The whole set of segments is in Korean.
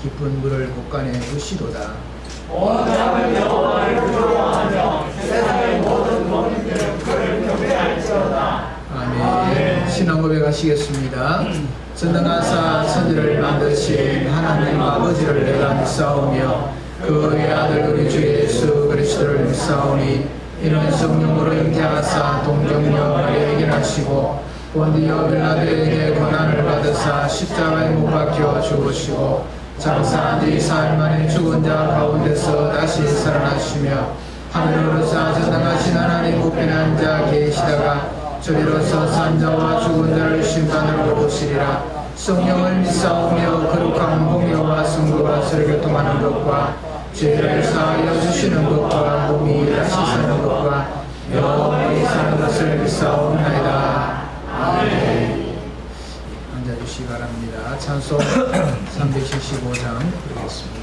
깊은 물을 곳간에 두시도다. 온 땅을 여호와를 부러워하며 세상의 모든 거민들은 그를 경배할지어다. 아멘. 신앙 고백하시겠습니다. 전능하사 천지를 만드신 하나님 아버지를 내가 믿사오며 그의 아들 우리 주 예수 그리스도를 믿사오니 이는 성령으로 잉태하사 동정녀 마리아에게 나시고 본디오 빌라도에게 고난을 받으사 십자가에 못 박혀 죽으시고 장사한 지 4일 만에 죽은 자 가운데서 다시 살아나시며 하늘로서 전능하신 하나님 우편에 앉아 계시다가 저리로서 산자와 죽은 자를 심판으로 오시리라. 성령을 믿사오며 거룩한 공의와 성도가 서로 교통하는 것과 죄를 사하여 주시는 것과 몸이 다시 사는 것과 영원히 사는 것을 믿사옵나이다. 아멘. 앉아주시기 바랍니다. 찬송 375장 부르겠습니다.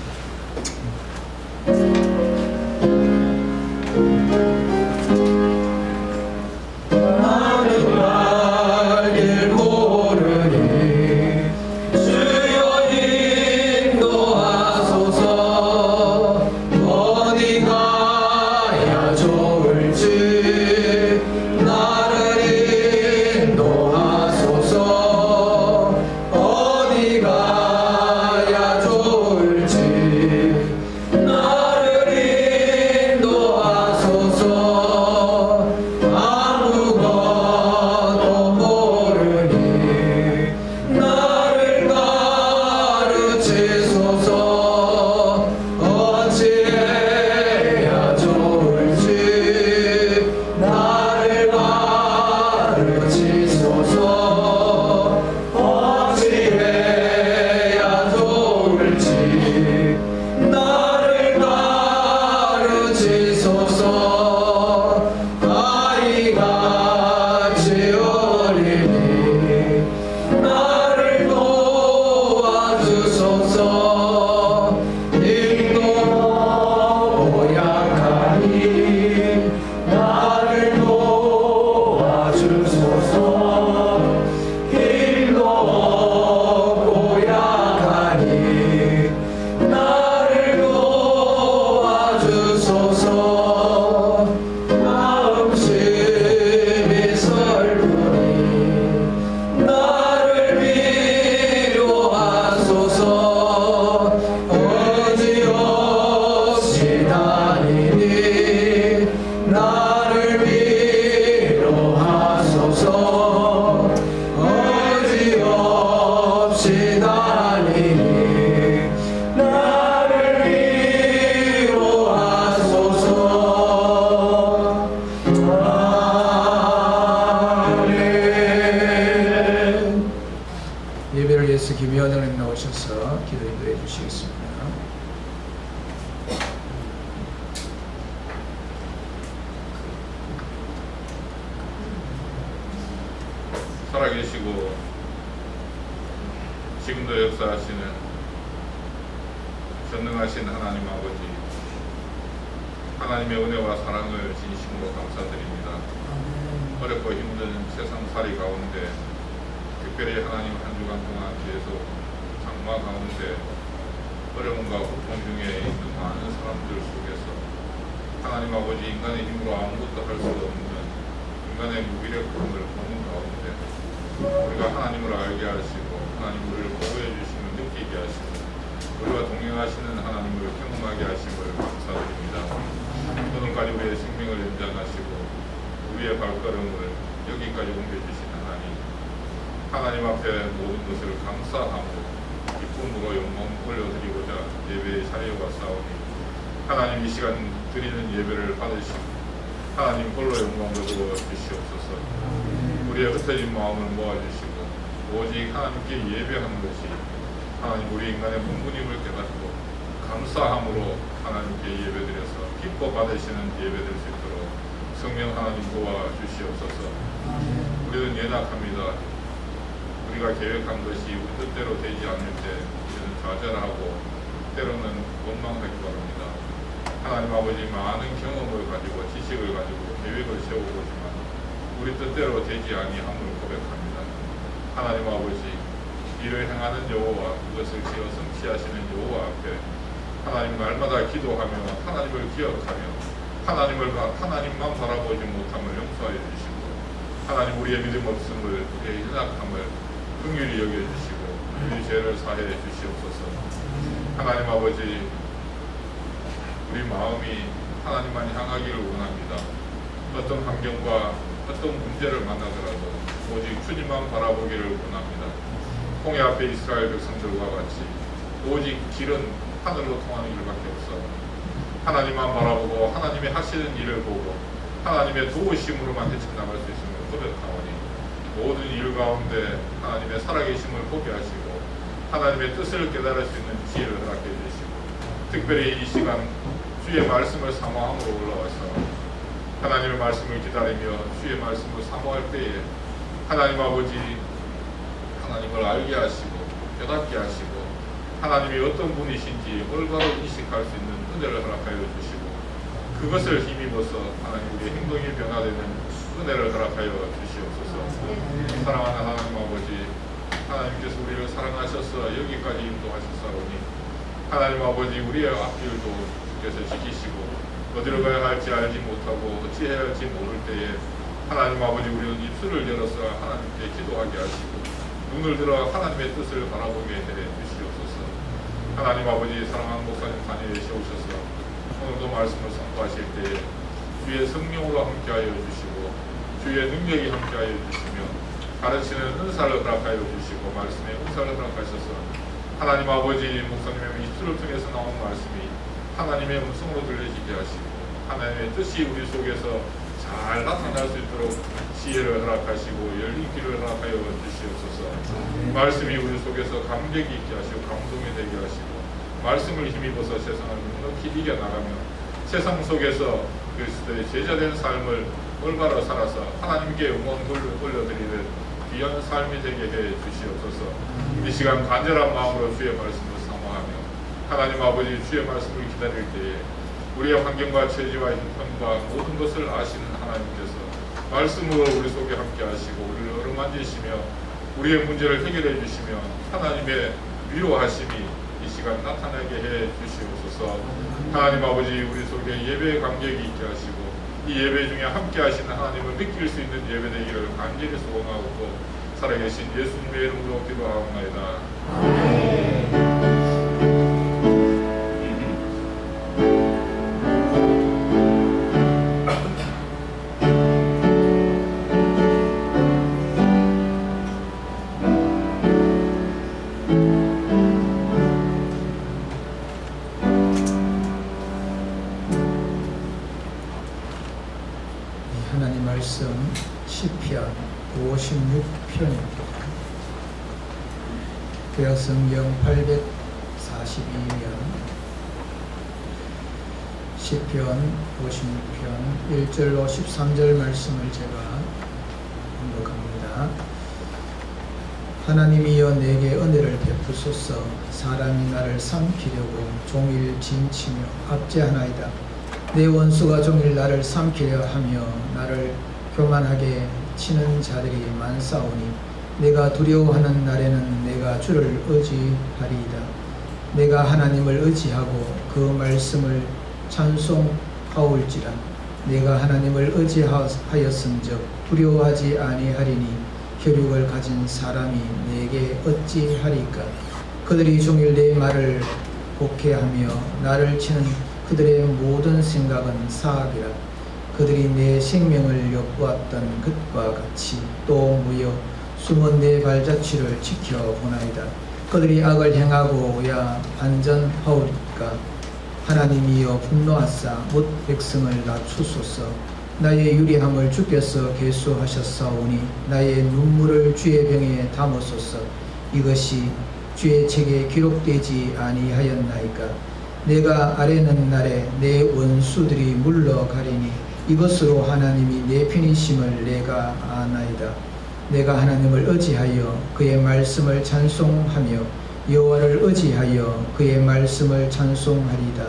김희원장님 나오셔서 기도 인도해 주시겠습니다. 살아계시고 지금도 역사하시는 전능하신 하나님 아버지, 하나님의 은혜와 사랑을 진심으로 감사드립니다. 어렵고 힘든 세상살이 가운데 특별히 하나님 한 주간 동안 계속 장마 가운데 어려움과 고통 중에 있는 많은 사람들 속에서 하나님 아버지, 인간의 힘으로 아무것도 할 수 없는 인간의 무기력함을 보는 가운데 우리가 하나님을 알게 하시고 하나님 우리를 보호해 주시며 느끼게 하시고 우리와 동행하시는 하나님을 경험하게 하심을 감사드립니다. 오늘까지 우리의 생명을 연장하시고 우리의 발걸음을 여기까지 옮겨주신 하나님 앞에 모든 것을 감사하고 기쁨으로 영광 올려드리고자 예배의 자리에 왔사오니 하나님 이 시간 드리는 예배를 받으시고 하나님 홀로 영광을 거두어 주시옵소서. 우리의 흩어진 마음을 모아주시고 오직 하나님께 예배하는 것이 하나님 우리 인간의 본분임을 깨닫고 감사함으로 하나님께 예배드려서 기뻐 받으시는 예배 될 수 있도록 성령 하나님 도와주시옵소서. 우리는 연약합니다. 우리가 계획한 것이 우리 뜻대로 되지 않을 때 우리는 좌절하고 때로는 원망하기 바랍니다. 하나님 아버지, 많은 경험을 가지고 지식을 가지고 계획을 세워보지만 우리 뜻대로 되지 아니함을 고백합니다. 하나님 아버지, 일을 행하는 여호와 그것을 지어 성취하시는 여호와 앞에 하나님 날마다 기도하며 하나님을 기억하며 하나님만 바라보지 못함을 용서하여 주시고 하나님 우리의 믿음 없음을 우리의 연약함을 긍휼히 여겨주시고 우리 죄를 사해 주시옵소서. 하나님 아버지 우리 마음이 하나님만 향하기를 원합니다. 어떤 환경과 어떤 문제를 만나더라도 오직 주님만 바라보기를 원합니다. 홍해 앞에 이스라엘 백성들과 같이 오직 길은 하늘로 통하는 길밖에 없어 하나님만 바라보고 하나님이 하시는 일을 보고 하나님의 도우심으로만 헤쳐나갈 수 있음을 고백하오니 모든 일 가운데 하나님의 살아계심을 보게 하시고 하나님의 뜻을 깨달을 수 있는 지혜를 허락해 주시고 특별히 이 시간 주의 말씀을 사모함으로 올라와서 하나님의 말씀을 기다리며 주의 말씀을 사모할 때에 하나님 아버지 하나님을 알게 하시고 깨닫게 하시고 하나님이 어떤 분이신지 올바로 인식할 수 있는 은혜를 허락하여 주시고 그것을 힘입어서 하나님 우리의 행동이 변화되는 은혜를 허락하여 주시옵소서. 사랑하는 하나님 아버지 하나님께서 우리를 사랑하셔서 여기까지 인도하셨사오니 하나님 아버지 우리의 앞길도 주께서 지키시고 어디로 가야 할지 알지 못하고 어찌해야 할지 모를 때에 하나님 아버지 우리는 입술을 열어서 하나님께 기도하게 하시고 눈을 들어 하나님의 뜻을 바라보게 해 주시옵소서. 하나님 아버지 사랑하는 목사님 자녀에 세우셔서 오늘도 말씀을 선포하실 때에 주의 성령으로 함께하여 주시고 주의 능력이 함께하여 주시며 가르치는 은사를 허락하여 주시고 말씀의 은사를 허락하셔서 하나님 아버지 목사님의 입술을 통해서 나온 말씀이 하나님의 음성으로 들려지게 하시고 하나님의 뜻이 우리 속에서 잘 나타날 수 있도록 지혜를 허락하시고 열린 길을 허락하여 주시옵소서. 말씀이 우리 속에서 감격이 있게 하시고 감동이 되게 하시고 말씀을 힘입어서 세상을 넉넉히 이겨나가며 세상 속에서 그리스도의 제자된 삶을 올바로 살아서 하나님께 응원 올려드리는 귀한 삶이 되게 해 주시옵소서. 이 시간 간절한 마음으로 주의 말씀을 사모하며 하나님 아버지 주의 말씀을 기다릴 때에 우리의 환경과 처지와 형편과 모든 것을 아시는 하나님께서 말씀으로 우리 속에 함께 하시고 우리를 어루만지시며 우리의 문제를 해결해 주시며 하나님의 위로하심이 이 시간 나타나게 해 주시옵소서. 하나님 아버지 우리 속에 예배의 감격이 있게 하시고 이 예배 중에 함께 하시는 하나님을 느낄 수 있는 예배 되기를 간절히 소원하고 살아계신 예수님의 이름으로 기도하옵나이다. 아멘. 하나님 말씀 시편 56편입니다. 구약성경 842면 시편 56편 1절로 13절 말씀을 제가 공독합니다. 하나님이여 내게 은혜를 베푸소서. 사람이 나를 삼키려고 종일 진치며 압제하나이다. 내 원수가 종일 나를 삼키려 하며 나를 교만하게 치는 자들이 많사오니 내가 두려워하는 날에는 내가 주를 의지하리이다. 내가 하나님을 의지하고 그 말씀을 찬송하올지라. 내가 하나님을 의지하였은즉 두려워하지 아니하리니 혈육을 가진 사람이 내게 어찌하리까. 그들이 종일 내 말을 곡해하며 나를 치는 그들의 모든 생각은 사악이라. 그들이 내 생명을 엿보았던 것과 같이 또 무여 숨은 내 발자취를 지켜보나이다. 그들이 악을 행하고야 반전하오리까. 하나님이여 분노하사 못 백성을 낮추소서. 나의 유리함을 주께서 계수하셨사오니 나의 눈물을 주의 병에 담으소서. 이것이 주의 책에 기록되지 아니하였나이까. 내가 아뢰는 날에 내 원수들이 물러가리니 이것으로 하나님이 내 편이심을 내가 아나이다. 내가 하나님을 의지하여 그의 말씀을 찬송하며 여호와를 의지하여 그의 말씀을 찬송하리다.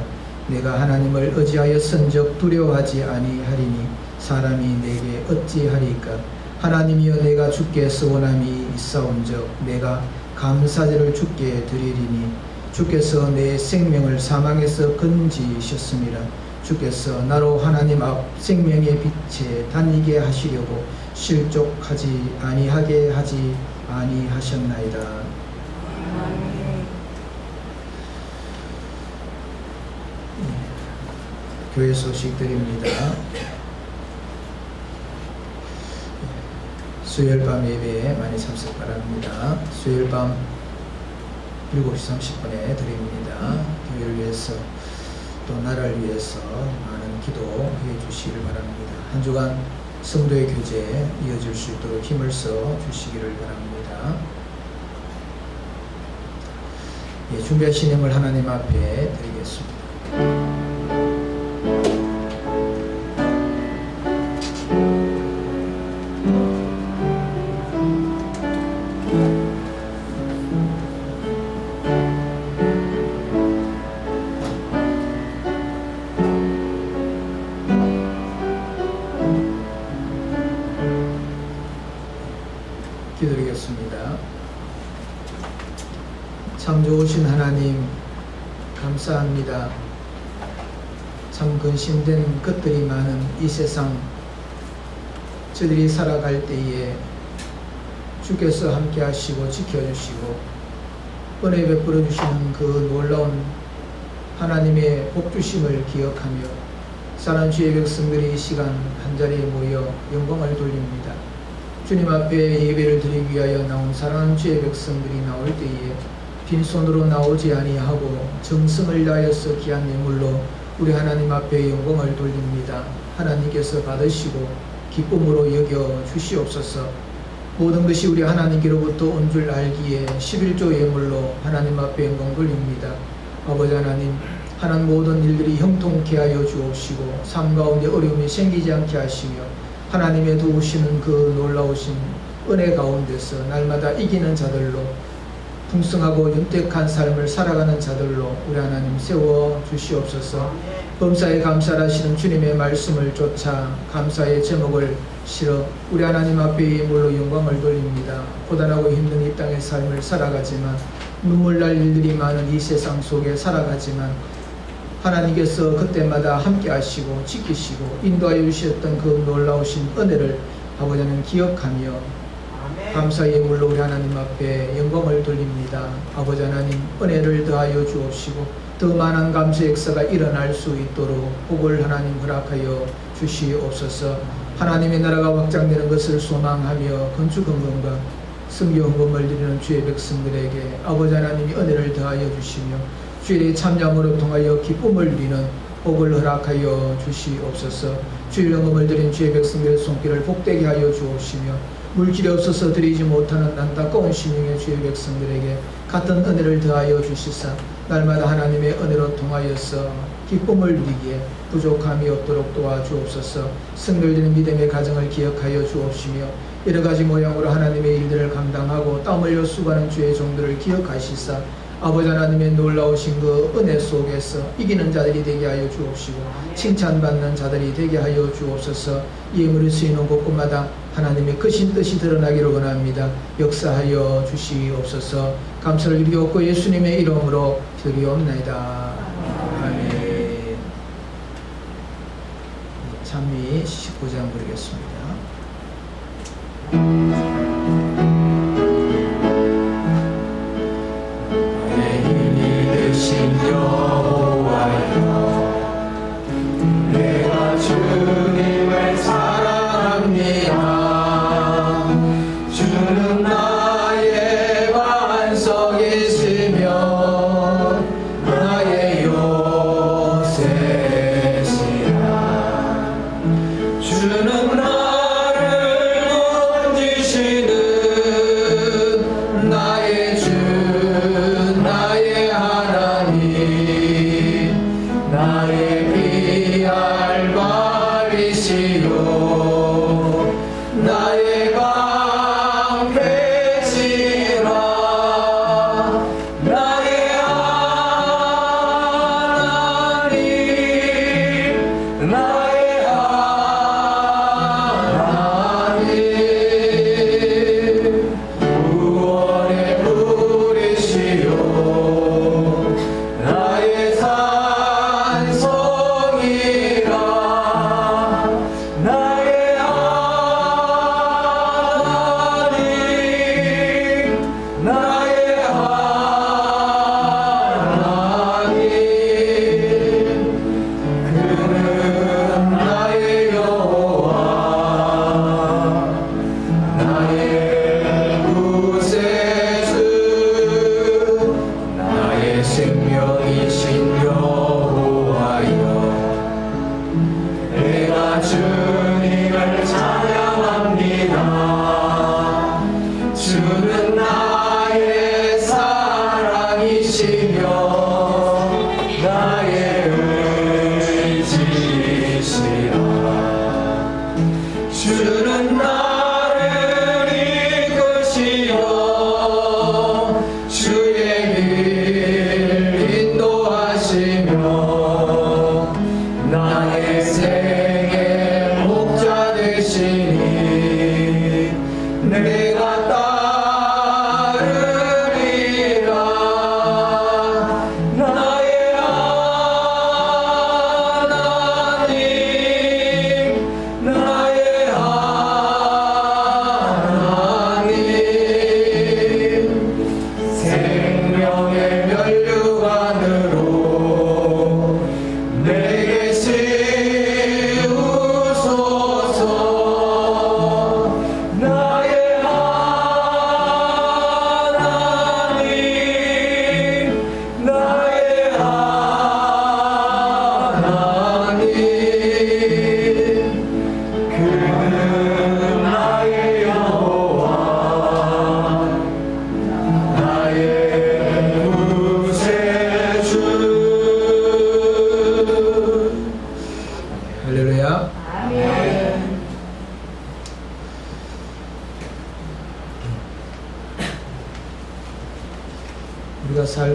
내가 하나님을 의지하였은즉 두려워하지 아니하리니 사람이 내게 어찌하리까. 하나님이여 내가 주께 서원함이 있사온즉 내가 감사제를 주께 드리리니 주께서 내 생명을 사망에서 건지셨습니다. 주께서 나로 하나님 앞 생명의 빛에 다니게 하시려고 실족하지 아니하게 하지 아니하셨나이다. 교회 소식 드립니다. 수요일 밤 예배에 많이 참석 바랍니다. 수요일 밤 7시 30분에 드립니다. 교회를 위해서 또 나라를 위해서 많은 기도해 주시기를 바랍니다. 한 주간 성도의 교제에 이어질 수 있도록 힘을 써 주시기를 바랍니다. 예, 준비하신 힘을 하나님 앞에 드리겠습니다. 기도드리겠습니다. 참 좋으신 하나님 감사합니다. 참 근심된 것들이 많은 이 세상 저들이 살아갈 때에 주께서 함께 하시고 지켜주시고 은혜 베풀어 주시는 그 놀라운 하나님의 복주심을 기억하며 사랑하는 주의 백성들이 이 시간 한자리에 모여 영광을 돌립니다. 주님 앞에 예배를 드리기 위하여 나온 사랑하는 주의 백성들이 나올 때에 빈손으로 나오지 아니하고 정성을 다하여서 귀한 예물로 우리 하나님 앞에 영광을 돌립니다. 하나님께서 받으시고 기쁨으로 여겨 주시옵소서. 모든 것이 우리 하나님께로부터 온 줄 알기에 11조 예물로 하나님 앞에 영광 돌립니다. 아버지 하나님, 하나님 모든 일들이 형통케 하여 주옵시고 삶 가운데 어려움이 생기지 않게 하시며 하나님의 도우시는 그 놀라우신 은혜 가운데서 날마다 이기는 자들로 풍성하고 윤택한 삶을 살아가는 자들로 우리 하나님 세워 주시옵소서. 범사에 감사하시는 주님의 말씀을 쫓아 감사의 제목을 실어 우리 하나님 앞에 예물로 영광을 돌립니다. 고단하고 힘든 이 땅의 삶을 살아가지만 눈물 날 일들이 많은 이 세상 속에 살아가지만 하나님께서 그때마다 함께 하시고 지키시고 인도하여 주셨던 그 놀라우신 은혜를 아버지 하나님 기억하며 감사의 예물로 우리 하나님 앞에 영광을 돌립니다. 아버지 하나님 은혜를 더하여 주옵시고 더 많은 감사의 역사가 일어날 수 있도록 복을 하나님 허락하여 주시옵소서. 하나님의 나라가 확장되는 것을 소망하며 건축 헌금과 성교 헌금을 드리는 주의 백성들에게 아버지 하나님이 은혜를 더하여 주시며 주일의 참여함으로 통하여 기쁨을 누리는 복을 허락하여 주시옵소서. 주일 헌금을 드린 주의 백성들의 손길을 복되게 하여 주옵시며 물질이 없어서 드리지 못하는 안타까운 심령의 주의 백성들에게 같은 은혜를 더하여 주시사 날마다 하나님의 은혜로 통하여서 기쁨을 누리기에 부족함이 없도록 도와주옵소서. 성결되는 믿음의 가정을 기억하여 주옵시며 여러가지 모양으로 하나님의 일들을 감당하고 땀 흘려 수고하는 주의 종들을 기억하시사 아버지 하나님의 놀라우신 그 은혜 속에서 이기는 자들이 되게 하여 주옵시고 칭찬받는 자들이 되게 하여 주옵소서. 예물이 쓰이는 곳곳마다 하나님의 크신 뜻이 드러나기를 원합니다. 역사하여 주시옵소서. 감사를 드리옵고 예수님의 이름으로 드리옵나이다. 아멘. 찬미 19장 부르겠습니다. 여호와여 내가 주님을 사랑합니다. 주는 나의 반석이시며 나의 요새시라. 주는 나를 건지시는 나의 주 나의 하나님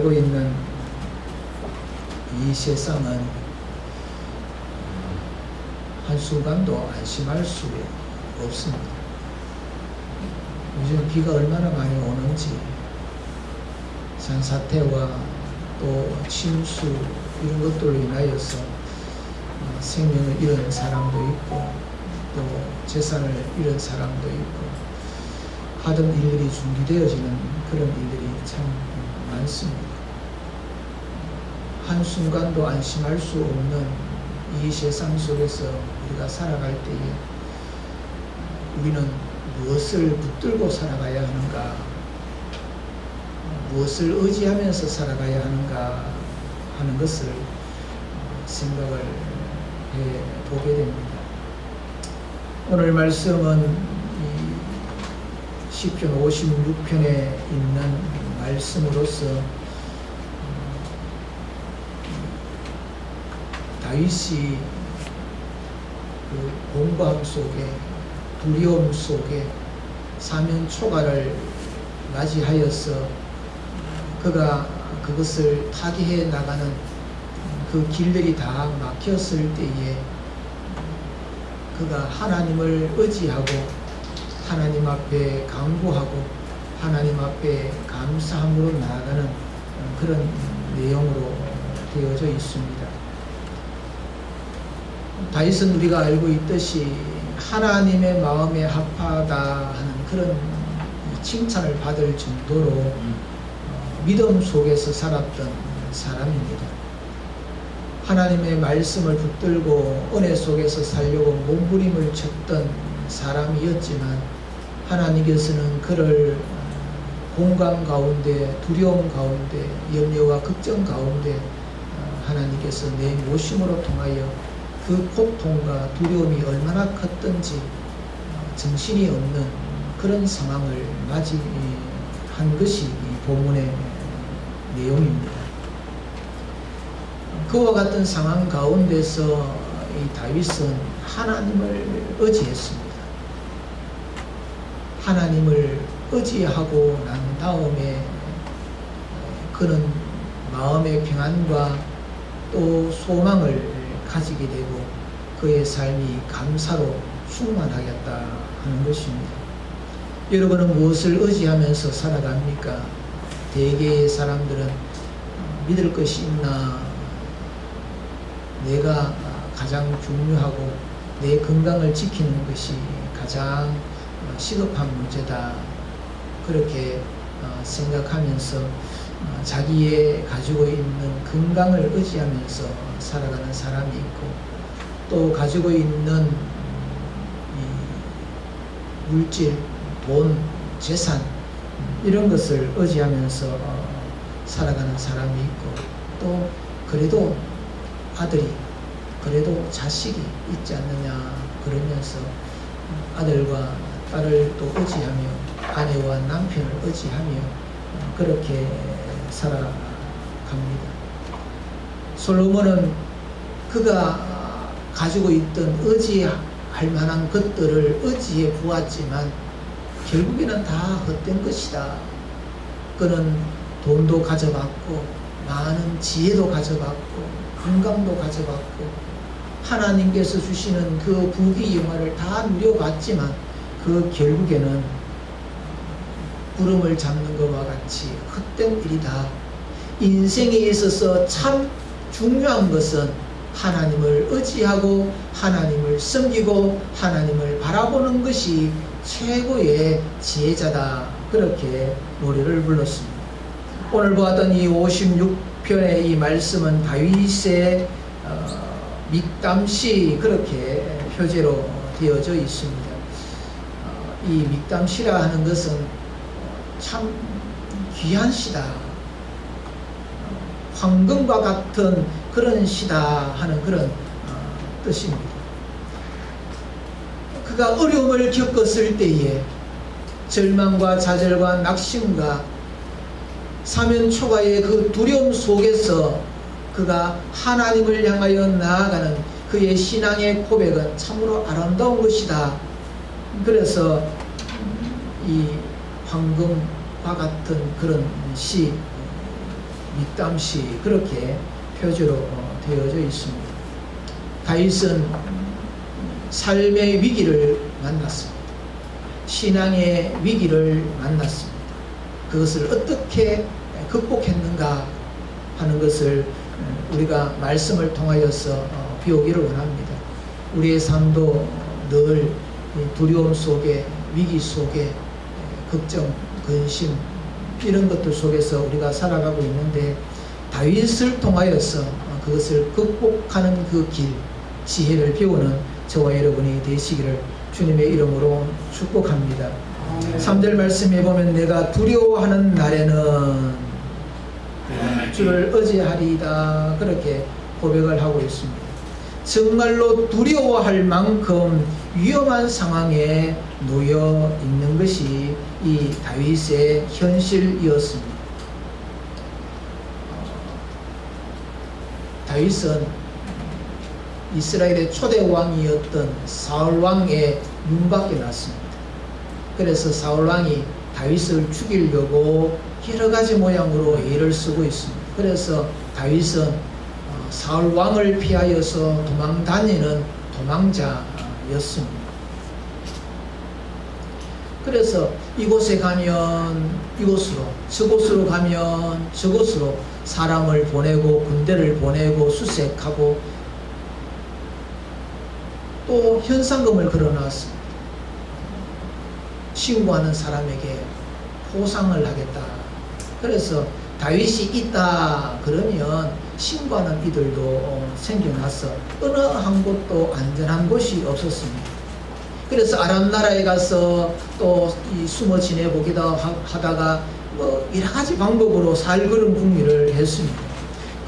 살고 있는 이 세상은 한순간도 안심할 수 없습니다. 요즘 비가 얼마나 많이 오는지, 산사태와 또 침수 이런 것들로 인하여서 생명을 잃은 사람도 있고 또 재산을 잃은 사람도 있고 하던 일들이 중지되어지는 그런 일들이 참 많습니다. 한순간도 안심할 수 없는 이 세상 속에서 우리가 살아갈 때에 우리는 무엇을 붙들고 살아가야 하는가, 무엇을 의지하면서 살아가야 하는가 하는 것을 생각을 해보게 됩니다. 오늘 말씀은 이 시편 56편에 있는 말씀으로서 다윗이 그 공고함 속에, 두려움 속에 사면 초가를 맞이하여서 그가 그것을 타개해 나가는 그 길들이 다 막혔을 때에 그가 하나님을 의지하고 하나님 앞에 간구하고 하나님 앞에 감사함으로 나아가는 그런 내용으로 되어져 있습니다. 다윗은 우리가 알고 있듯이 하나님의 마음에 합하다 하는 그런 칭찬을 받을 정도로 믿음 속에서 살았던 사람입니다. 하나님의 말씀을 붙들고 은혜 속에서 살려고 몸부림을 쳤던 사람이었지만 하나님께서는 그를 공감 가운데, 두려움 가운데, 염려와 걱정 가운데 하나님께서 내 모심으로 통하여 그 고통과 두려움이 얼마나 컸던지 정신이 없는 그런 상황을 맞이한 것이 이 본문의 내용입니다. 그와 같은 상황 가운데서 이 다윗은 하나님을 의지했습니다. 하나님을 의지하고 난 다음에 그는 마음의 평안과 또 소망을 가지게 되고 그의 삶이 감사로 충만하겠다 하는 것입니다. 여러분은 무엇을 의지하면서 살아갑니까? 대개의 사람들은 믿을 것이 있나, 내가 가장 중요하고 내 건강을 지키는 것이 가장 시급한 문제다, 그렇게 생각하면서 자기의 가지고 있는 건강을 의지하면서 살아가는 사람이 있고 또 가지고 있는 이 물질, 돈, 재산 이런 것을 의지하면서 살아가는 사람이 있고 또 그래도 아들이, 그래도 자식이 있지 않느냐 그러면서 아들과 딸을 또 의지하며 아내와 남편을 의지하며 그렇게 살아갑니다. 솔로몬은 그가 가지고 있던 의지할 만한 것들을 의지해 보았지만 결국에는 다 헛된 것이다. 그는 돈도 가져갔고 많은 지혜도 가져갔고 건강도 가져갔고 하나님께서 주시는 그 부귀 영화를 다 누려봤지만 그 결국에는 구름을 잡는 것과 같이 헛된 일이다. 인생에 있어서 참 중요한 것은 하나님을 의지하고 하나님을 섬기고 하나님을 바라보는 것이 최고의 지혜자다. 그렇게 노래를 불렀습니다. 오늘 보았던 이 56편의 이 말씀은 다윗의 믹담시 그렇게 표제로 되어져 있습니다. 이 믹담시라 하는 것은 참 귀한 시다, 황금과 같은 그런 시다 하는 그런 뜻입니다. 그가 어려움을 겪었을 때에 절망과 좌절과 낙심과 사면초가의 그 두려움 속에서 그가 하나님을 향하여 나아가는 그의 신앙의 고백은 참으로 아름다운 것이다. 그래서 이 황금과 같은 그런 시 밑담시 그렇게 표지로 되어져 있습니다. 다윗은 삶의 위기를 만났습니다. 신앙의 위기를 만났습니다. 그것을 어떻게 극복했는가 하는 것을 우리가 말씀을 통하여서 배우기를 원합니다. 우리의 삶도 늘 두려움 속에, 위기 속에, 걱정, 근심 이런 것들 속에서 우리가 살아가고 있는데 다윗을 통하여서 그것을 극복하는 그 길, 지혜를 배우는 저와 여러분이 되시기를 주님의 이름으로 축복합니다. 3절 말씀에 보면 내가 두려워하는 날에는 주를 의지하리이다 그렇게 고백을 하고 있습니다. 정말로 두려워할 만큼 위험한 상황에 놓여 있는 것이 이 다윗의 현실이었습니다. 다윗은 이스라엘의 초대 왕이었던 사울 왕의 윤밖에 났습니다. 그래서 사울 왕이 다윗을 죽이려고 여러 가지 모양으로 애를 쓰고 있습니다. 그래서 다윗은 사울 왕을 피하여서 도망 다니는 도망자였습니다. 그래서 이곳에 가면 이곳으로, 저곳으로 가면 저곳으로 사람을 보내고 군대를 보내고 수색하고 또 현상금을 걸어놨습니다. 신고하는 사람에게 포상을 하겠다. 그래서 다윗이 있다 그러면 신고하는 이들도 생겨나서 어느 한 곳도 안전한 곳이 없었습니다. 그래서 아람 나라에 가서 또 숨어 지내보기도 하다가 여러 가지 방법으로 살그름궁리를 했습니다.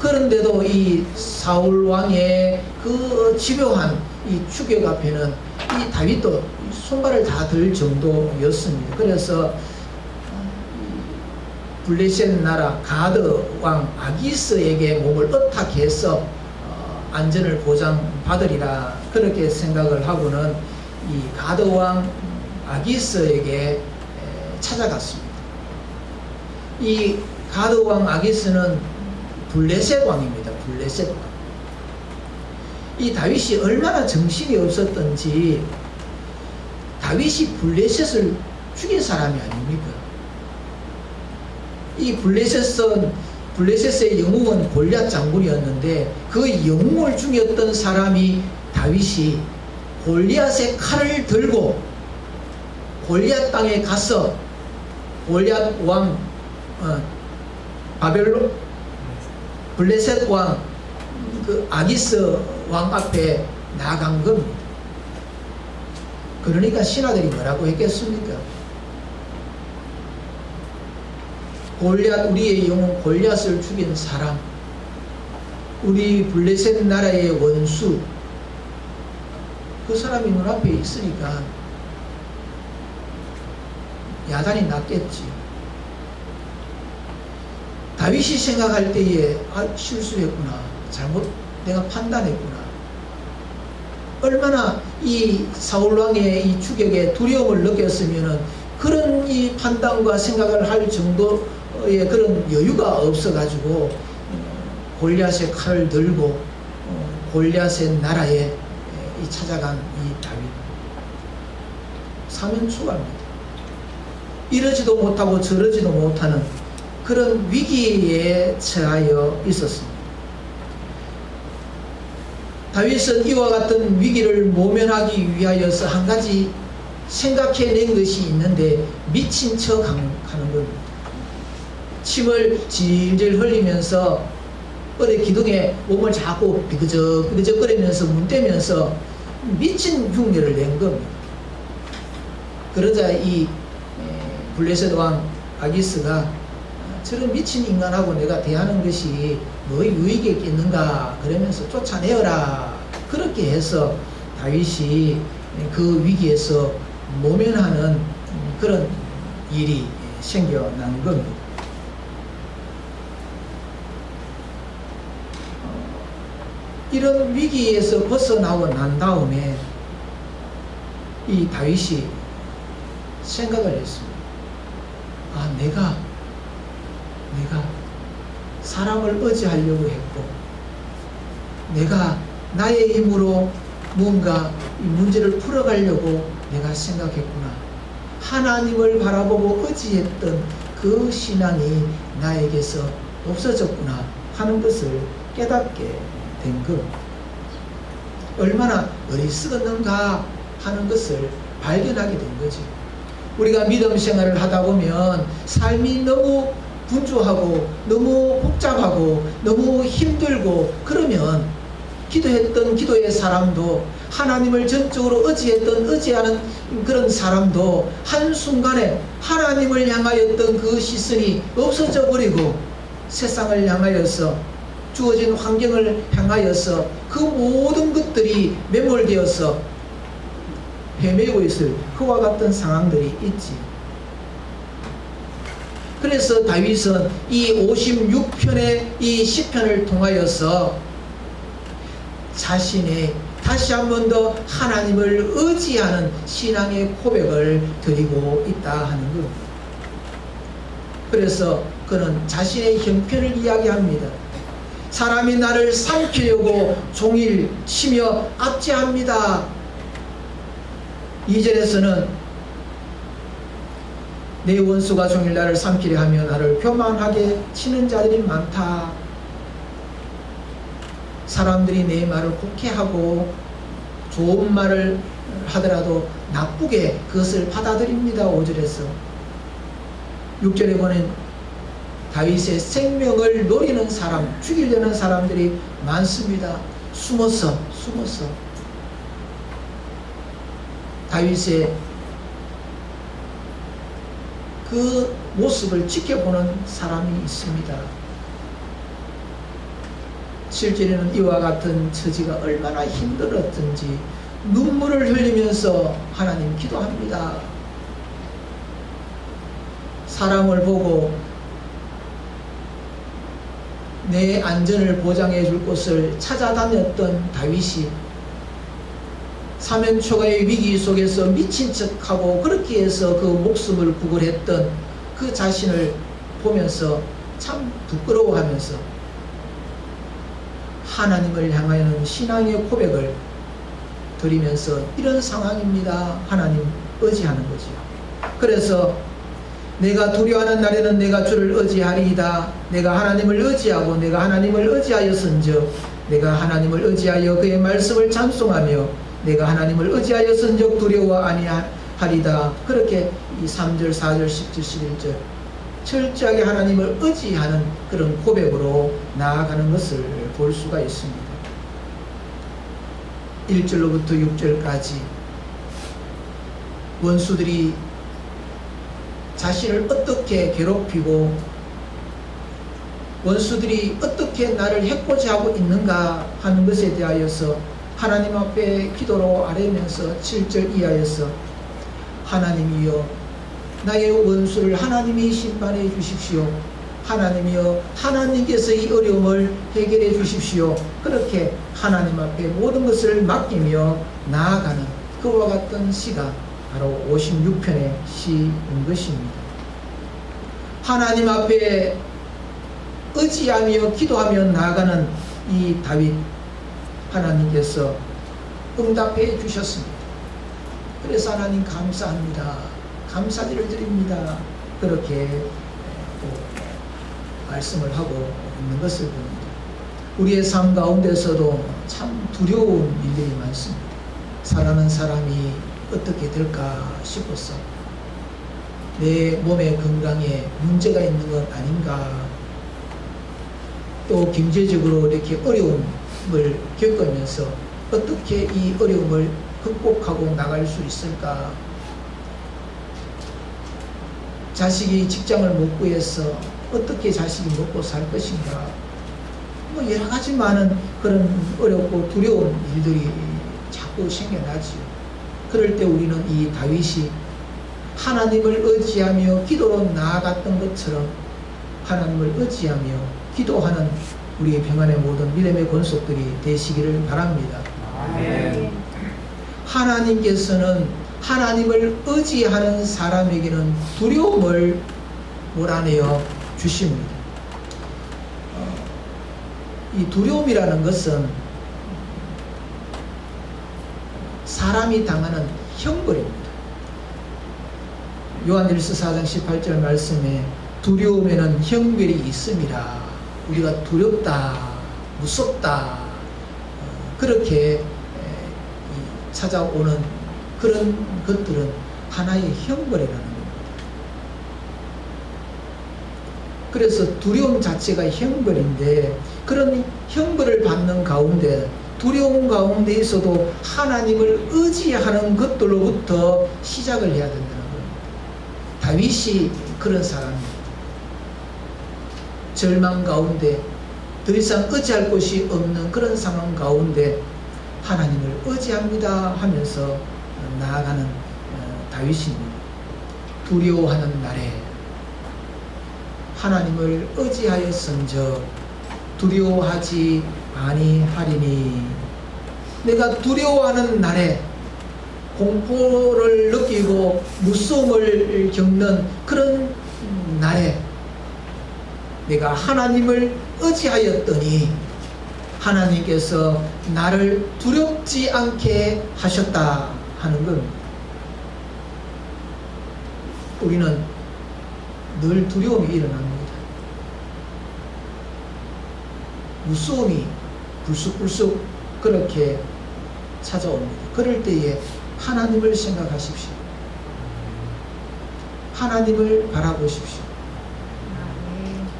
그런데도 이 사울 왕의 그 집요한 이 추격 앞에는 이 다윗도 손발을 다 들 정도였습니다. 그래서 블레셋 나라 가드 왕 아기스에게 몸을 의탁해서 안전을 보장받으리라 그렇게 생각을 하고는 이 가드 왕 아기스에게 찾아갔습니다. 이 가드 왕 아기스는 블레셋 왕입니다. 블레셋 왕. 이 다윗이 얼마나 정신이 없었던지 다윗이 블레셋을 죽인 사람이 아닙니까? 이 블레셋의 영웅은 골리앗 장군이었는데 그 영웅을 죽였던 사람이 다윗이 골리앗의 칼을 들고 골리앗 땅에 가서 골리앗 왕 바벨론 블레셋 왕 그 아기스 왕 앞에 나간 겁니다. 그러니까 신하들이 뭐라고 했겠습니까? 골리앗, 우리의 영웅 골리앗을 죽인 사람, 우리 블레셋 나라의 원수, 그 사람이 눈앞에 있으니까 야단이 났겠지. 다윗이 생각할 때에 실수했구나, 내가 판단했구나. 얼마나 이 사울왕의 이 추격에 두려움을 느꼈으면은 그런 이 판단과 생각을 할 정도의 그런 여유가 없어가지고 골리앗의 칼을 들고 골리앗의 나라에 찾아간 이 다윗. 사면초가입니다. 이러지도 못하고 저러지도 못하는 그런 위기에 처하여 있었습니다. 다윗은 이와 같은 위기를 모면하기 위하여서 한 가지 생각해낸 것이 있는데 미친 척 하는 겁니다. 침을 질질 흘리면서 어디 기둥에 몸을 자꾸 비그적거리면서 문대면서 미친 흉내를 낸 겁니다. 그러자 이 블레셋 왕 아기스가 저런 미친 인간하고 내가 대하는 것이 너의 유익에 있겠는가 그러면서 쫓아내어라 그렇게 해서 다윗이 그 위기에서 모면하는 그런 일이 생겨난 겁니다. 이런 위기에서 벗어나고 난 다음에 이 다윗이 생각을 했습니다. 아, 내가 사람을 의지하려고 했고, 내가 나의 힘으로 뭔가 이 문제를 풀어가려고 내가 생각했구나. 하나님을 바라보고 의지했던 그 신앙이 나에게서 없어졌구나 하는 것을 깨닫게 된 것. 얼마나 어리석었는가 하는 것을 발견하게 된 거지. 우리가 믿음 생활을 하다 보면 삶이 너무 분주하고 너무 복잡하고 너무 힘들고 그러면 기도했던 기도의 사람도, 하나님을 전적으로 의지하는 그런 사람도 한순간에 하나님을 향하였던 그 시선이 없어져 버리고 세상을 향하여서, 주어진 환경을 향하여서 그 모든 것들이 매몰되어서 헤매고 있을 그와 같은 상황들이 있지. 그래서 다윗은 이 56편의 이 시편을 통하여서 자신의 다시 한 번 더 하나님을 의지하는 신앙의 고백을 드리고 있다 하는 것. 그래서 그는 자신의 형편을 이야기합니다. 사람이 나를 삼키려고 종일 치며 압제합니다. 2절에서는 내 원수가 종일 나를 삼키려 하며 나를 교만하게 치는 자들이 많다. 사람들이 내 말을 곡해하고 좋은 말을 하더라도 나쁘게 그것을 받아들입니다. 5절에서. 6절에 보면 다윗의 생명을 노리는 사람, 죽이려는 사람들이 많습니다. 숨어서 다윗의 그 모습을 지켜보는 사람이 있습니다. 7절에는 이와 같은 처지가 얼마나 힘들었든지 눈물을 흘리면서 하나님 기도합니다. 사람을 보고 내 안전을 보장해 줄 곳을 찾아다녔던 다윗이 사면초가의 위기 속에서 미친 척하고 그렇게 해서 그 목숨을 구걸했던 그 자신을 보면서 참 부끄러워하면서 하나님을 향하여는 신앙의 고백을 드리면서 이런 상황입니다. 하나님 의지하는 거지요. 그래서 내가 두려워하는 날에는 내가 주를 의지하리이다. 내가 하나님을 의지하고 내가 하나님을 의지하였은즉 내가 하나님을 의지하여 그의 말씀을 찬송하며 내가 하나님을 의지하였은즉 두려워 아니하리다. 그렇게 이 3절, 4절, 10절, 11절 철저하게 하나님을 의지하는 그런 고백으로 나아가는 것을 볼 수가 있습니다. 1절로부터 6절까지 원수들이 자신을 어떻게 괴롭히고 원수들이 어떻게 나를 해코지 하고 있는가 하는 것에 대하여서 하나님 앞에 기도로 아뢰면서 7절 이하에서 하나님이여 나의 원수를 하나님이 심판해 주십시오. 하나님이여 하나님께서 이 어려움을 해결해 주십시오. 그렇게 하나님 앞에 모든 것을 맡기며 나아가는 그와 같은 시가 바로 56편의 시인 것입니다. 하나님 앞에 의지하며 기도하며 나아가는 이 다윗, 하나님께서 응답해 주셨습니다. 그래서 하나님 감사합니다. 감사드리를 드립니다. 그렇게 또 말씀을 하고 있는 것을 봅니다. 우리의 삶 가운데서도 참 두려운 일들이 많습니다. 사랑하는 사람이 어떻게 될까 싶어서 내 몸의 건강에 문제가 있는 것 아닌가, 또 경제적으로 이렇게 어려움을 겪으면서 어떻게 이 어려움을 극복하고 나갈 수 있을까, 자식이 직장을 못 구해서 어떻게 자식이 먹고 살 것인가, 뭐 여러 가지 많은 그런 어렵고 두려운 일들이 자꾸 생겨나지요. 그럴 때 우리는 이 다윗이 하나님을 의지하며 기도로 나아갔던 것처럼 하나님을 의지하며 기도하는 우리의 평안의 모든 믿음의 권속들이 되시기를 바랍니다. 아멘. 하나님께서는 하나님을 의지하는 사람에게는 두려움을 몰아내어 주십니다. 이 두려움이라는 것은 사람이 당하는 형벌입니다. 요한일서 4장 18절 말씀에 두려움에는 형벌이 있음이라. 우리가 두렵다, 무섭다, 그렇게 찾아오는 그런 것들은 하나의 형벌이라는 겁니다. 그래서 두려움 자체가 형벌인데, 그런 형벌을 받는 가운데, 두려움 가운데 있어도 하나님을 의지하는 것들로부터 시작을 해야 된다는 겁니다. 다윗이 그런 사람입니다. 절망 가운데 더 이상 의지할 곳이 없는 그런 상황 가운데 하나님을 의지합니다 하면서 나아가는 다윗입니다. 두려워하는 날에 하나님을 의지하였은즉 두려워하지 아니하리니. 내가 두려워하는 날에 공포를 느끼고 무서움을 겪는 그런 날에 내가 하나님을 의지하였더니 하나님께서 나를 두렵지 않게 하셨다 하는 겁니다. 우리는 늘 두려움이 일어납니다. 무서움이 불쑥불쑥 그렇게 찾아옵니다. 그럴 때에 하나님을 생각하십시오. 하나님을 바라보십시오.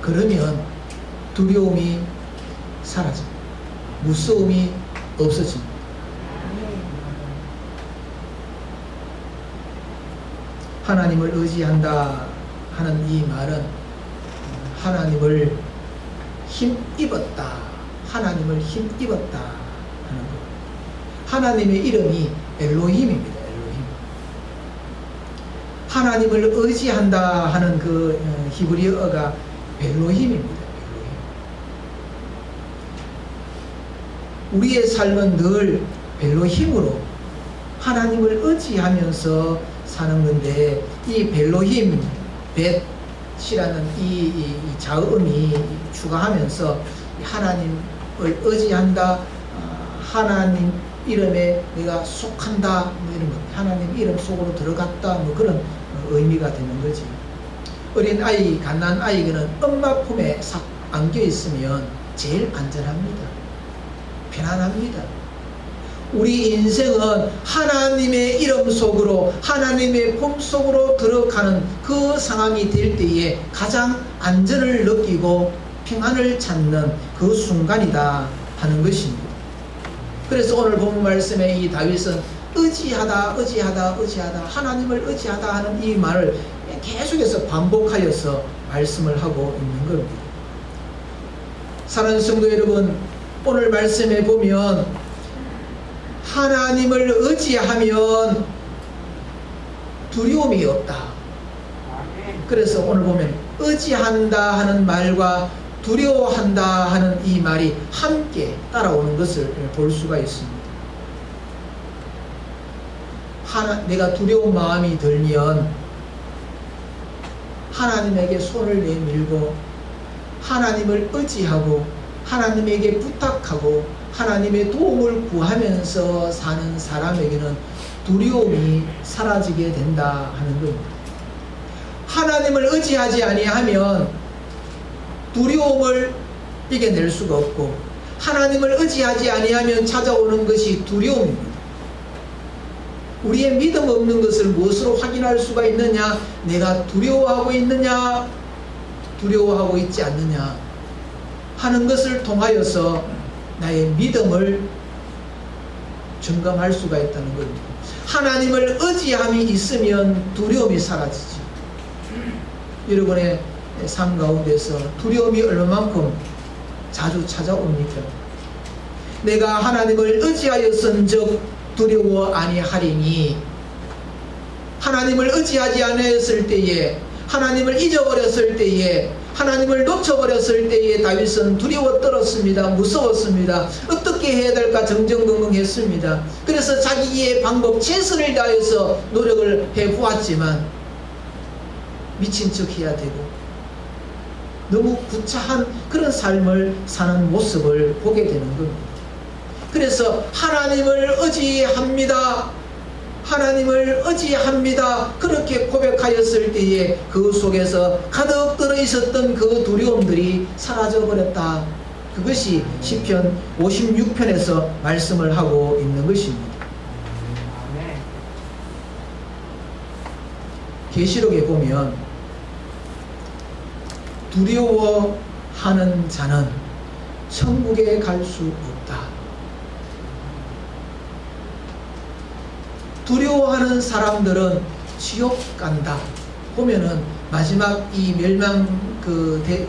그러면 두려움이 사라집니다. 무서움이 없어집니다. 하나님을 의지한다 하는 이 말은 하나님을 힘입었다, 하나님을 힘입었다 하는 것. 하나님의 이름이 엘로힘입니다. 엘로힘. 하나님을 의지한다 하는 그 히브리어가 벨로힘입니다. 우리의 삶은 늘 벨로힘으로 하나님을 의지하면서 사는 건데, 이 벨로힘, 벳이라는 이 자음이 추가하면서 하나님을 의지한다, 하나님 이름에 내가 속한다, 뭐 이런 것, 하나님 이름 속으로 들어갔다, 뭐 그런 의미가 되는 거지. 어린 아이, 갓난 아이는 엄마 품에 싹 안겨 있으면 제일 안전합니다. 편안합니다. 우리 인생은 하나님의 이름 속으로, 하나님의 품 속으로 들어가는 그 상황이 될 때에 가장 안전을 느끼고 평안을 찾는 그 순간이다 하는 것입니다. 그래서 오늘 본 말씀에 이 다윗은 의지하다, 의지하다, 의지하다, 하나님을 의지하다 하는 이 말을 계속해서 반복하여서 말씀을 하고 있는 겁니다. 사랑하는 성도 여러분, 오늘 말씀에 보면 하나님을 의지하면 두려움이 없다. 그래서 오늘 보면 의지한다 하는 말과 두려워한다 하는 이 말이 함께 따라오는 것을 볼 수가 있습니다. 내가 두려운 마음이 들면 하나님에게 손을 내밀고 하나님을 의지하고 하나님에게 부탁하고 하나님의 도움을 구하면서 사는 사람에게는 두려움이 사라지게 된다 하는 겁니다. 하나님을 의지하지 아니하면 두려움을 이겨낼 수가 없고, 하나님을 의지하지 아니하면 찾아오는 것이 두려움입니다. 우리의 믿음 없는 것을 무엇으로 확인할 수가 있느냐? 내가 두려워하고 있느냐, 두려워하고 있지 않느냐 하는 것을 통하여서 나의 믿음을 점검할 수가 있다는 겁니다. 하나님을 의지함이 있으면 두려움이 사라지지. 여러분의 삶 가운데서 두려움이 얼마만큼 자주 찾아옵니까? 내가 하나님을 의지하였은즉 두려워 아니하리니. 하나님을 의지하지 않았을 때에, 하나님을 잊어버렸을 때에, 하나님을 놓쳐버렸을 때에 다윗은 두려워 떨었습니다. 무서웠습니다. 어떻게 해야 될까 정정긍긍했습니다. 그래서 자기의 방법 최선을 다해서 노력을 해보았지만 미친 척 해야 되고 너무 구차한 그런 삶을 사는 모습을 보게 되는 겁니다. 그래서 하나님을 의지합니다. 하나님을 의지합니다. 그렇게 고백하였을 때에 그 속에서 가득 들어있었던 그 두려움들이 사라져버렸다. 그것이 시편 56편에서 말씀을 하고 있는 것입니다. 계시록에 보면 두려워하는 자는 천국에 갈 수 없다. 두려워하는 사람들은 지옥 간다. 보면은 마지막 이 멸망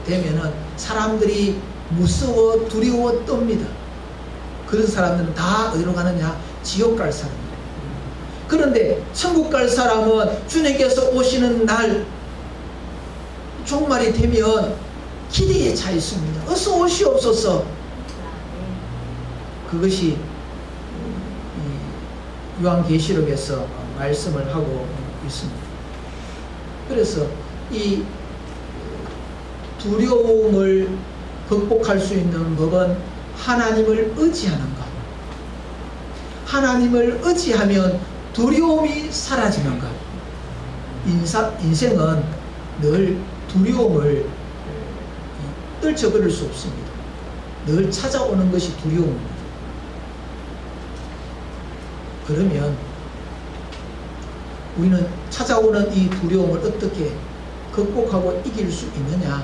되면은 사람들이 무서워 두려워 떱니다. 그런 사람들은 다 어디로 가느냐? 지옥 갈 사람입니다. 그런데 천국 갈 사람은 주님께서 오시는 날 종말이 되면 기대에 차 있습니다. 어서 오시옵소서. 그것이 요한계시록에서 말씀을 하고 있습니다. 그래서 이 두려움을 극복할 수 있는 법은 하나님을 의지하는 것. 하나님을 의지하면 두려움이 사라지는 것. 인생은 늘 두려움을 떨쳐버릴 수 없습니다. 늘 찾아오는 것이 두려움입니다. 그러면 우리는 찾아오는 이 두려움을 어떻게 극복하고 이길 수 있느냐?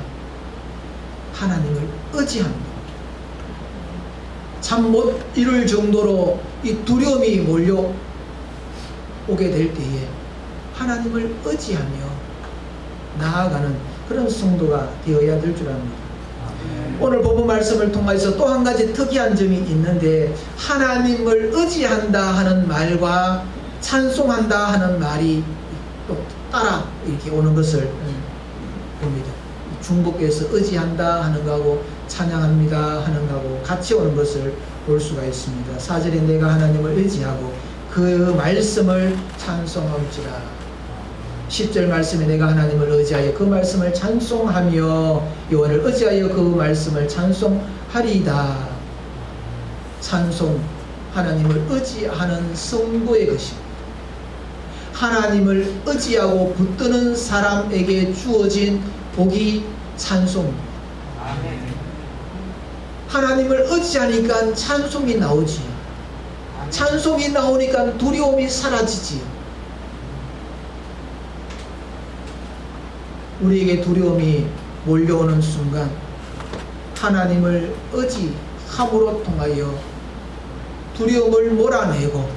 하나님을 의지합니다. 참 못 이룰 정도로 이 두려움이 몰려오게 될 때에 하나님을 의지하며 나아가는 그런 성도가 되어야 될 줄 압니다. 오늘 본문 말씀을 통해서 또 한 가지 특이한 점이 있는데, 하나님을 의지한다 하는 말과 찬송한다 하는 말이 또 따라 이렇게 오는 것을 봅니다. 중복해서 의지한다 하는 거하고 찬양합니다 하는 거하고 같이 오는 것을 볼 수가 있습니다. 4절에 내가 하나님을 의지하고 그 말씀을 찬송할지라. 10절 말씀에 내가 하나님을 의지하여 그 말씀을 찬송하며 여호와를 의지하여 그 말씀을 찬송하리이다. 찬송, 하나님을 의지하는 성도의 것입니다. 하나님을 의지하고 붙드는 사람에게 주어진 복이 찬송입니다. 하나님을 의지하니까 찬송이 나오지요. 찬송이 나오니까 두려움이 사라지지요. 우리에게 두려움이 몰려오는 순간 하나님을 의지함으로 통하여 두려움을 몰아내고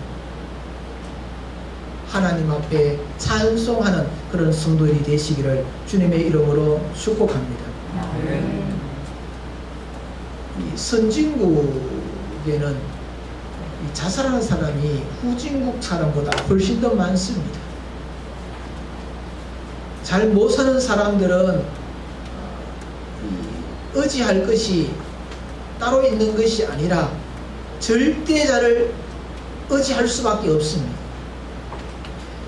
하나님 앞에 찬송하는 그런 성도들이 되시기를 주님의 이름으로 축복합니다. 이 선진국에는 이 자살하는 사람이 후진국 사람보다 훨씬 더 많습니다. 잘 못 사는 사람들은 의지할 것이 따로 있는 것이 아니라 절대자를 의지할 수밖에 없습니다.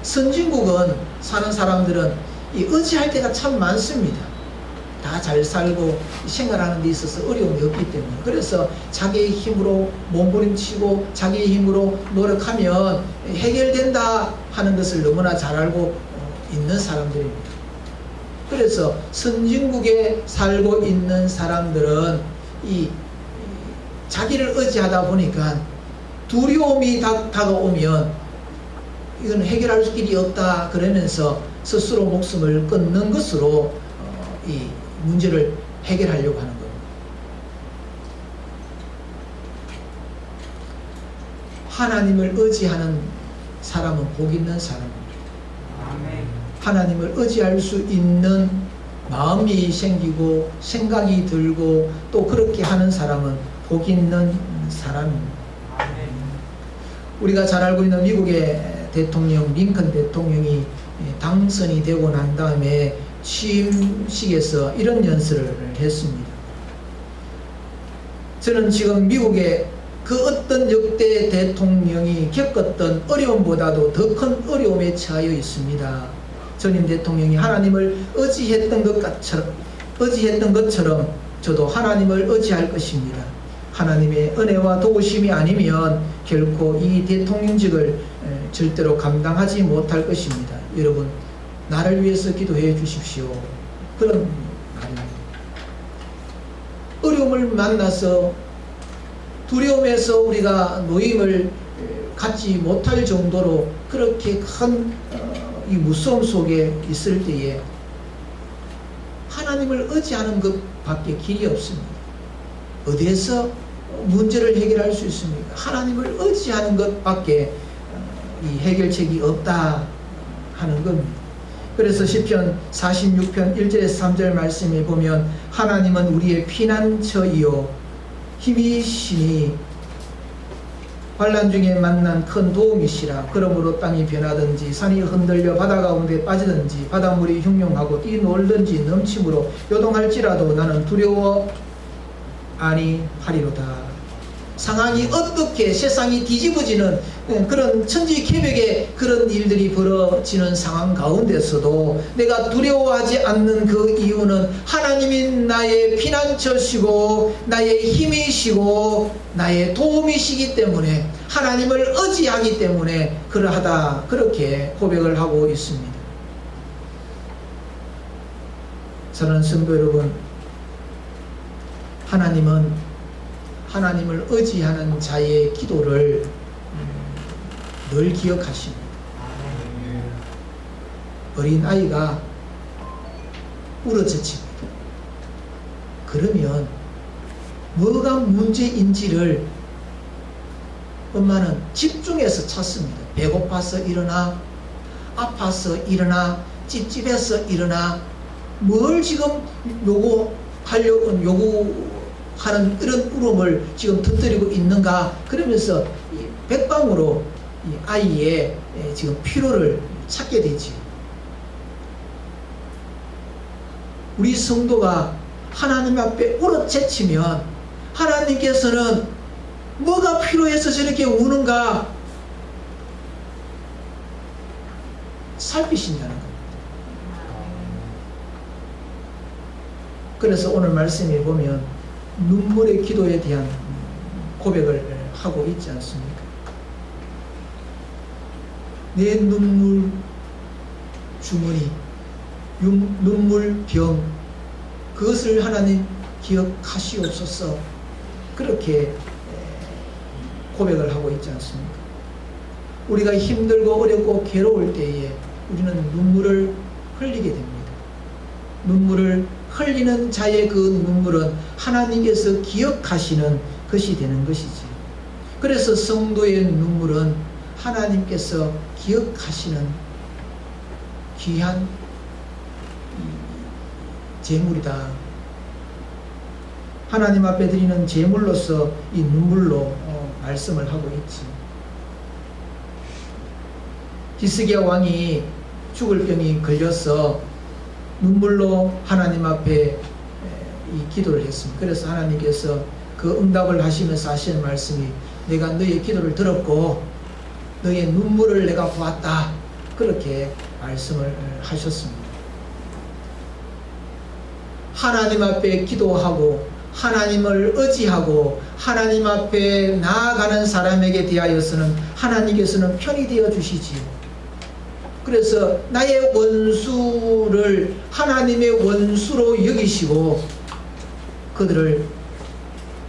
선진국은 사는 사람들은 이 의지할 때가 참 많습니다. 다 잘 살고 생활하는 데 있어서 어려움이 없기 때문에. 그래서 자기의 힘으로 몸부림치고 자기의 힘으로 노력하면 해결된다 하는 것을 너무나 잘 알고 있는 사람들입니다. 그래서 선진국에 살고 있는 사람들은 이 자기를 의지하다 보니까 두려움이 다가오면 이건 해결할 길이 없다 그러면서 스스로 목숨을 끊는 것으로 이 문제를 해결하려고 하는 겁니다. 하나님을 의지하는 사람은 복 있는 사람입니다. 하나님을 의지할 수 있는 마음이 생기고 생각이 들고 또 그렇게 하는 사람은 복 있는 사람입니다. 우리가 잘 알고 있는 미국의 대통령 링컨 대통령이 당선이 되고 난 다음에 취임식에서 이런 연설을 했습니다. 저는 지금 미국의 그 어떤 역대 대통령이 겪었던 어려움보다도 더 큰 어려움에 처하여 있습니다. 전임 대통령이 하나님을 의지했던 것처럼 의지했던 것처럼 저도 하나님을 의지할 것입니다. 하나님의 은혜와 도우심이 아니면 결코 이 대통령직을 절대로 감당하지 못할 것입니다. 여러분, 나를 위해서 기도해 주십시오. 그런 말입니다. 어려움을 만나서 두려움에서 우리가 노임을 갖지 못할 정도로 그렇게 큰 이 무서움 속에 있을 때에 하나님을 의지하는 것밖에 길이 없습니다. 어디에서 문제를 해결할 수 있습니까? 하나님을 의지하는 것밖에 이 해결책이 없다 하는 겁니다. 그래서 시편 46편 1절에서 3절 말씀에 보면 하나님은 우리의 피난처이요 힘이시니 환난 중에 만난 큰 도움이시라. 그러므로 땅이 변하든지 산이 흔들려 바다 가운데 빠지든지 바닷물이 흉흉하고 뛰놀든지 넘침으로 요동할지라도 나는 두려워 아니하리로다. 상황이 어떻게 세상이 뒤집어지는 그런 천지개벽의 그런 일들이 벌어지는 상황 가운데서도 내가 두려워하지 않는 그 이유는 하나님이 나의 피난처시고 나의 힘이시고 나의 도움이시기 때문에 하나님을 의지하기 때문에 그러하다 그렇게 고백을 하고 있습니다. 사랑하는 성도 여러분, 하나님을 의지하는 자의 기도를 늘 기억하십니다. 어린 아이가 울어젖힙니다. 그러면 뭐가 문제인지를 엄마는 집중해서 찾습니다. 배고파서 일어나, 아파서 일어나, 찝찝해서 일어나, 뭘 지금 요구하는 이런 울음을 지금 터뜨리고 있는가. 그러면서 이 백방으로 이 아이의 지금 필요를 찾게 되지. 우리 성도가 하나님 앞에 울어제치면 하나님께서는 뭐가 필요해서 저렇게 우는가 살피신다는 겁니다. 그래서 오늘 말씀에 보면 눈물의 기도에 대한 고백을 하고 있지 않습니까? 내 눈물 주머니, 눈물병, 그것을 하나님 기억하시옵소서. 그렇게 고백을 하고 있지 않습니까? 우리가 힘들고 어렵고 괴로울 때에 우리는 눈물을 흘리게 됩니다. 눈물을 흘리는 자의 그 눈물은 하나님께서 기억하시는 것이 되는 것이지. 그래서 성도의 눈물은 하나님께서 기억하시는 귀한 제물이다. 하나님 앞에 드리는 제물로서 이 눈물로 말씀을 하고 있지. 히스기야 왕이 죽을 병이 걸려서 눈물로 하나님 앞에 이 기도를 했습니다. 그래서 하나님께서 그 응답을 하시면서 하시는 말씀이 내가 너의 기도를 들었고 너의 눈물을 내가 보았다. 그렇게 말씀을 하셨습니다. 하나님 앞에 기도하고 하나님을 의지하고 하나님 앞에 나아가는 사람에게 대하여서는 하나님께서는 편이 되어 주시지요. 그래서 나의 원수를 하나님의 원수로 여기시고 그들을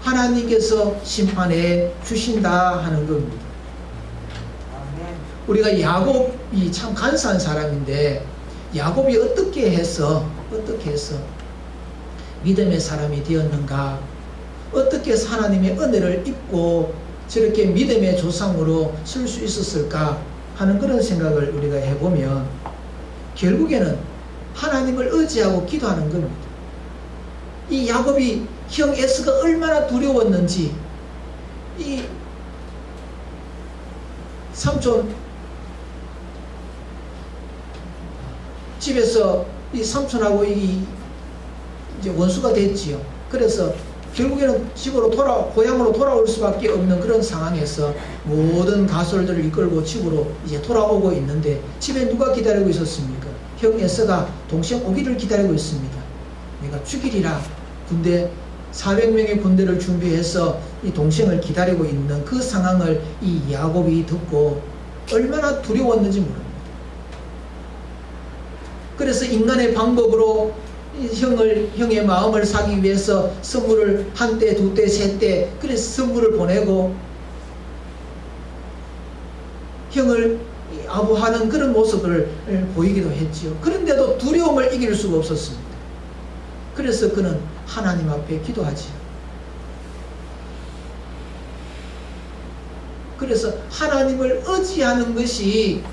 하나님께서 심판해 주신다 하는 겁니다. 우리가 야곱이 참 간사한 사람인데 야곱이 어떻게 해서 믿음의 사람이 되었는가, 어떻게 하나님의 은혜를 입고 저렇게 믿음의 조상으로 쓸 수 있었을까 하는 그런 생각을 우리가 해보면 결국에는 하나님을 의지하고 기도하는 겁니다. 이 야곱이 형 에서가 얼마나 두려웠는지, 이 삼촌 집에서 이 삼촌하고 이제 원수가 됐지요. 그래서 결국에는 고향으로 돌아올 수밖에 없는 그런 상황에서 모든 가솔들을 이끌고 집으로 이제 돌아오고 있는데 집에 누가 기다리고 있었습니까? 형 에서가 동생 오기를 기다리고 있습니다. 내가 죽이리라. 군대 400명의 군대를 준비해서 이 동생을 기다리고 있는 그 상황을 이 야곱이 듣고 얼마나 두려웠는지 모릅니다. 그래서 인간의 방법으로 형의 마음을 사기 위해서 선물을 한 대, 두 대, 세 대, 그래서 선물을 보내고 형을 아부하는 그런 모습을 보이기도 했지요. 그런데도 두려움을 이길 수가 없었습니다. 그래서 그는 하나님 앞에 기도하지요. 그래서 하나님을 의지하는 것이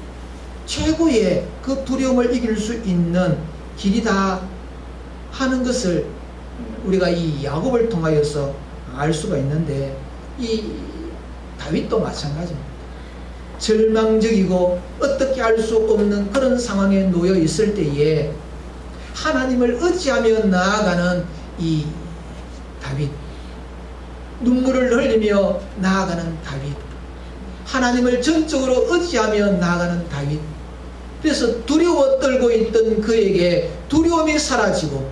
최고의 그 두려움을 이길 수 있는 길이다 하는 것을 우리가 이 야곱을 통하여서 알 수가 있는데, 이 다윗도 마찬가지입니다. 절망적이고 어떻게 할 수 없는 그런 상황에 놓여 있을 때에 하나님을 의지하며 나아가는 이 다윗, 눈물을 흘리며 나아가는 다윗, 하나님을 전적으로 의지하며 나아가는 다윗. 그래서 두려워 떨고 있던 그에게 두려움이 사라지고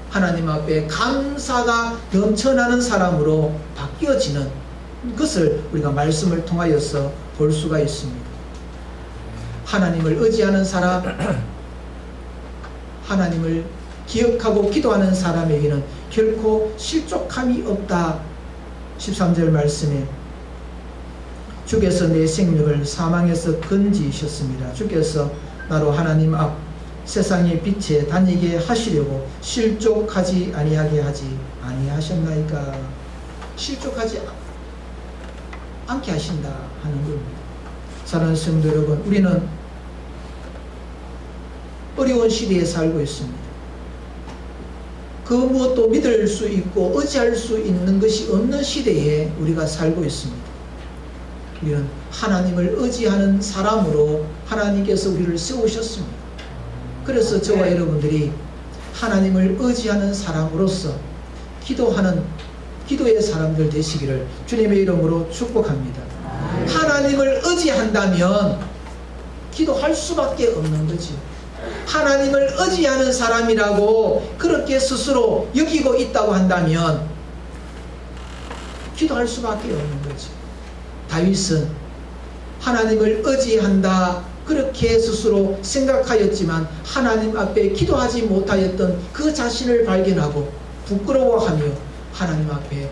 하나님 앞에 감사가 넘쳐나는 사람으로 바뀌어지는 것을 우리가 말씀을 통하여서 볼 수가 있습니다. 하나님을 의지하는 사람, 하나님을 기억하고 기도하는 사람에게는 결코 실족함이 없다. 13절 말씀에 주께서 내 생명을 사망에서 건지셨습니다. 주께서 나로 하나님 앞 세상의 빛에 다니게 하시려고 실족하지 아니하게 하지 아니하셨나이까. 실족하지 않게 하신다 하는 겁니다. 사랑하는 성도 여러분, 우리는 어려운 시대에 살고 있습니다. 그 무엇도 믿을 수 있고 의지할 수 있는 것이 없는 시대에 우리가 살고 있습니다. 우리는 하나님을 의지하는 사람으로 하나님께서 우리를 세우셨습니다. 그래서 저와 여러분들이 하나님을 의지하는 사람으로서 기도하는 기도의 사람들 되시기를 주님의 이름으로 축복합니다. 하나님을 의지한다면 기도할 수밖에 없는 거지. 하나님을 의지하는 사람이라고 그렇게 스스로 여기고 있다고 한다면 기도할 수밖에 없는 거지. 다윗은 하나님을 의지한다 그렇게 스스로 생각하였지만 하나님 앞에 기도하지 못하였던 그 자신을 발견하고 부끄러워하며 하나님 앞에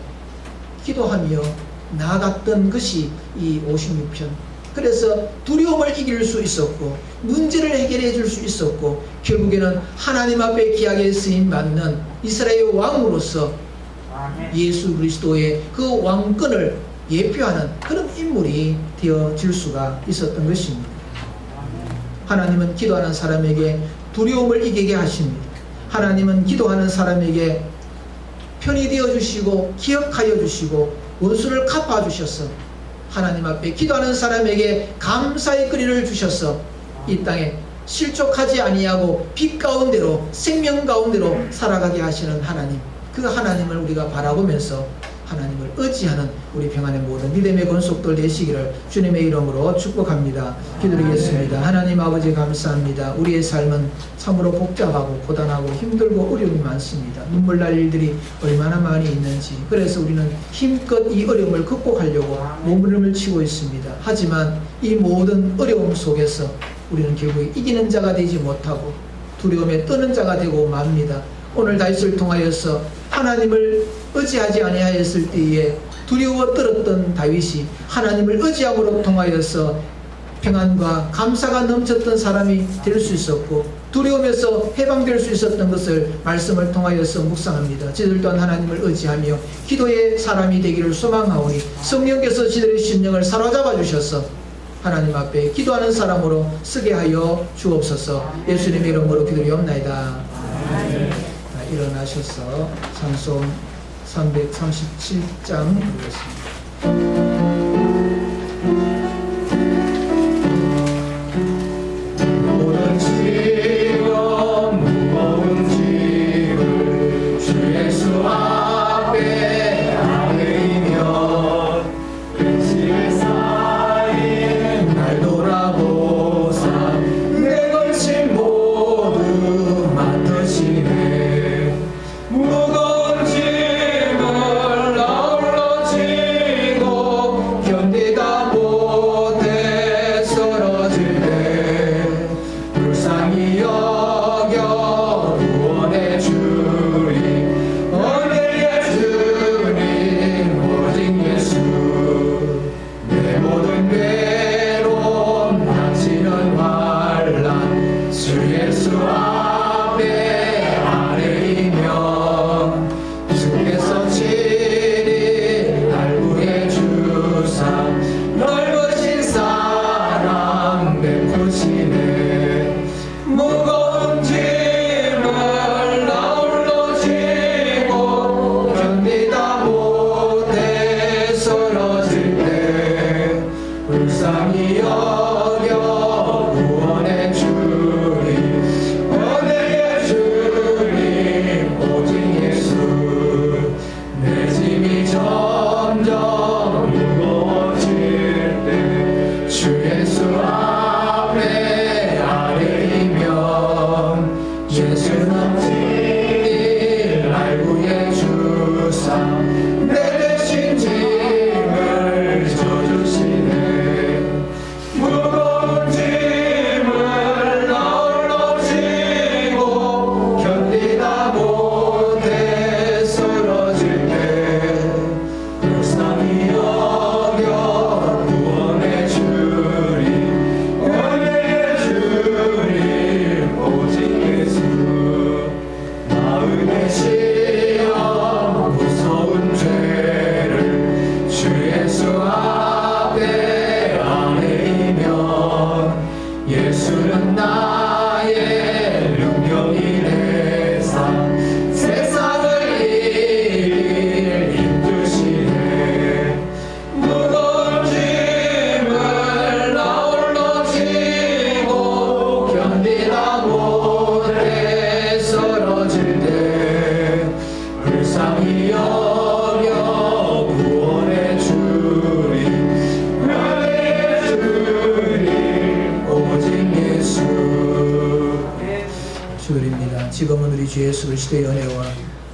기도하며 나아갔던 것이 이 56편. 그래서 두려움을 이길 수 있었고 문제를 해결해 줄 수 있었고 결국에는 하나님 앞에 귀하게 쓰임받는 이스라엘 왕으로서 예수 그리스도의 그 왕권을 예표하는 그런 인물이 되어질 수가 있었던 것입니다. 하나님은 기도하는 사람에게 두려움을 이기게 하십니다. 하나님은 기도하는 사람에게 편이 되어주시고 기억하여 주시고 원수를 갚아주셔서 하나님 앞에 기도하는 사람에게 감사의 거리를 주셔서 이 땅에 실족하지 아니하고 빛 가운데로 생명 가운데로 살아가게 하시는 하나님, 그 하나님을 우리가 바라보면서 하나님을 의지하는 우리 평안의 모든 믿음의 권속들 되시기를 주님의 이름으로 축복합니다. 기도드리겠습니다. 하나님 아버지 감사합니다. 우리의 삶은 참으로 복잡하고 고단하고 힘들고 어려움이 많습니다. 눈물 날 일들이 얼마나 많이 있는지. 그래서 우리는 힘껏 이 어려움을 극복하려고 몸부림을 치고 있습니다. 하지만 이 모든 어려움 속에서 우리는 결국 이기는 자가 되지 못하고 두려움에 떠는 자가 되고 맙니다. 오늘 다윗을 통하여서 하나님을 의지하지 아니하였을 때에 두려워 떨었던 다윗이 하나님을 의지함으로 통하여서 평안과 감사가 넘쳤던 사람이 될 수 있었고 두려움에서 해방될 수 있었던 것을 말씀을 통하여서 묵상합니다. 저희들 또한 하나님을 의지하며 기도의 사람이 되기를 소망하오니 성령께서 저희들의 심령을 사로잡아 주셔서 하나님 앞에 기도하는 사람으로 쓰게 하여 주옵소서. 예수님의 이름으로 기도리옵나이다. 일어나셔서 찬송 337장 부르겠습니다. 앞에 아뢰이면 예수는 나의 능력이 되사 세상을 이길 힘주시네. 무거운 짐을 나 홀로 지고 견디다 못해 쓰러질 때 불쌍히 여겨 구원해 주리. 나의 주님 오직 예수. 주님입니다. 지금은 우리 주 예수 그리스도의 은혜와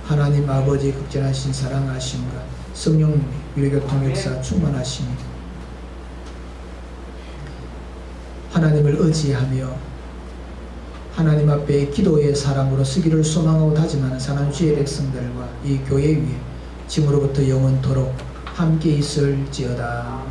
하나님 아버지 극진하신 사랑하심과 성령님의 유교통 역사 충만하심이 하나님을 의지하며 하나님 앞에 기도의 사람으로 서기를 소망하고 다짐하는 사랑 주의 백성들과 이 교회 위에 지금으로부터 영원토록 함께 있을지어다.